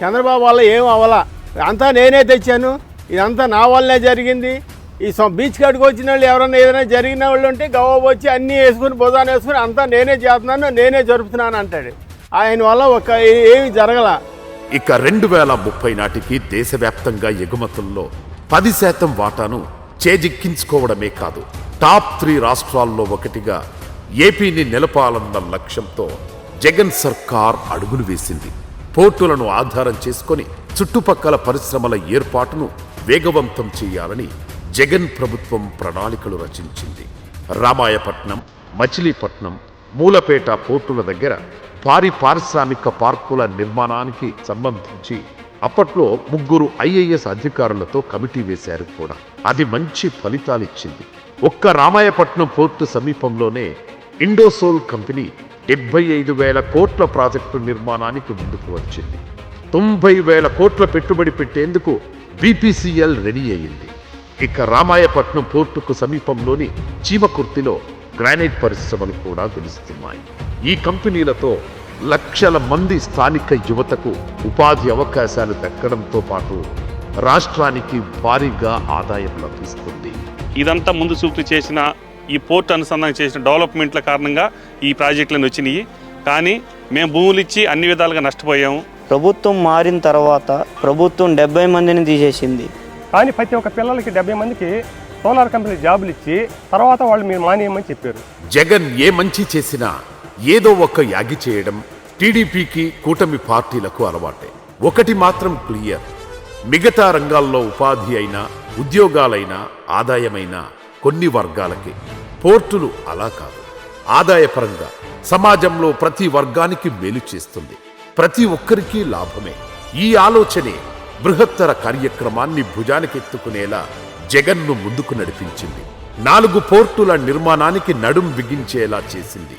చంద్రబాబు వల్ల ఏం అవ్వాలా, అంతా నేనే తెచ్చాను, ఇదంతా నా వల్లనే జరిగింది. ఈ బీచ్ కాడికి వచ్చిన వాళ్ళు ఎవరన్నా ఏదైనా జరిగిన వాళ్ళు ఉంటే గవ్వ వచ్చి అన్నీ వేసుకుని బుధాన్ని వేసుకుని అంతా నేనే చేస్తున్నాను, నేనే జరుపుతున్నాను అంటాడు. ఆయన వల్ల ఏమి జరగల. ఇక 2030 నాటికి దేశవ్యాప్తంగా ఎగుమతుల్లో 10% వాటాను చేజిక్కించుకోవడమే కాదు, టాప్ 3 రాష్ట్రాల్లో ఒకటిగా ఏపీని నిలపాలన్న లక్ష్యంతో జగన్ సర్కార్ అడుగులు వేసింది. పోర్టులను ఆధారం చేసుకొని చుట్టుపక్కల పరిశ్రమల ఏర్పాటును వేగవంతం చేయాలని జగన్ ప్రభుత్వం ప్రణాళికలు రచించింది. రామాయపట్నం, మచిలీపట్నం, మూలపేట పోర్టుల దగ్గర భారీ పారిశ్రామిక పార్కుల నిర్మాణానికి సంబంధించి అప్పట్లో 3 IAS అధికారులతో కమిటీ వేశారు కూడా. అది మంచి ఫలితాలిచ్చింది. ఒక్క రామాయపట్నం పోర్టు సమీపంలోనే ఇండోసోల్ కంపెనీ 75,000 కోట్ల ప్రాజెక్టు నిర్మాణానికి ముందుకు వచ్చింది. 90,000 కోట్ల పెట్టుబడి పెట్టేందుకు BPCL రెడీ అయింది. ఇక రామాయపట్నం పోర్టుకు సమీపంలోని చీమకుర్తిలో గ్రానైట్ పరిశ్రమలు కూడా వెలుస్తున్నాయి. ఈ కంపెనీలతో లక్షల మంది స్థానిక యువతకు ఉపాధి అవకాశాలు దక్కడంతో పాటు రాష్ట్రానికి భారీగా ఆదాయం లభిస్తుంది. ఇదంతా ముందు చూపు చేసిన ఈ పోర్ట్ అనుసంధానం చేసిన డెవలప్మెంట్ల కారణంగా ఈ ప్రాజెక్టులను వచ్చినాయి. కానీ మేము భూములు ఇచ్చి అన్ని విధాలుగా నష్టపోయాము. ప్రభుత్వం మారిన తర్వాత ప్రభుత్వం 70 మందిని తీసేసింది. కానీ ప్రతి ఒక్క పిల్లలకి 70 మందికి సోలార్ కంపెనీ జాబులు ఇచ్చి తర్వాత వాళ్ళు మీరు మానేయమని చెప్పారు. జగన్ ఏ మంచి చేసినా ఏదో ఒక యాగి చేయడం టీడీపీకి, కూటమి పార్టీలకు అలవాటే. ఒకటి మాత్రం క్లియర్, మిగతా రంగాల్లో ఉపాధి అయినా, ఉద్యోగాలైనా, ఆదాయమైనా కొన్ని వర్గాలకే. పోర్టులు అలా కాదు. ఆదాయపరంగా సమాజంలో ప్రతి వర్గానికి మేలు చేస్తుంది, ప్రతి ఒక్కరికి లాభమే. ఈ ఆలోచనే బృహత్తర కార్యక్రమాన్ని భుజానికెత్తుకునేలా జగన్ను ముందుకు నడిపించింది. 4 పోర్టుల నిర్మాణానికి నడుం బిగించేలా చేసింది.